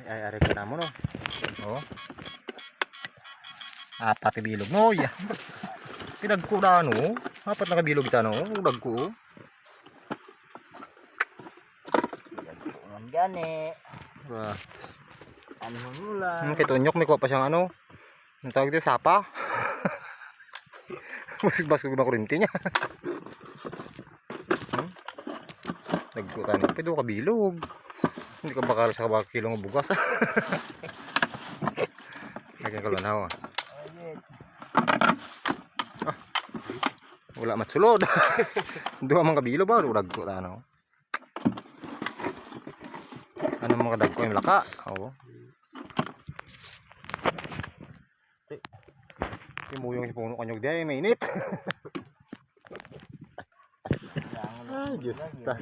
Ay ari ka na mo no. Oh. Apat bilog no ya. Pinagkuda no. Apat na kabilog ita no. Udag ko. Gani. Wah. Ano mula? Kitonyok may kuha pa siyang ano. Ang tawag dito sapa. Musik ko na kurinti niya. Nagkutan ni pedo ka bilog. Hindi ka bakal sa kilong bugas. Lagyan ko lang hawa. Wala matsulod. Duha man kabilo ba udag ko ano. Ano mga dag ko yung laka? Oo. Timuyong si puno kanyog di mainit. Ay, Diyos ta.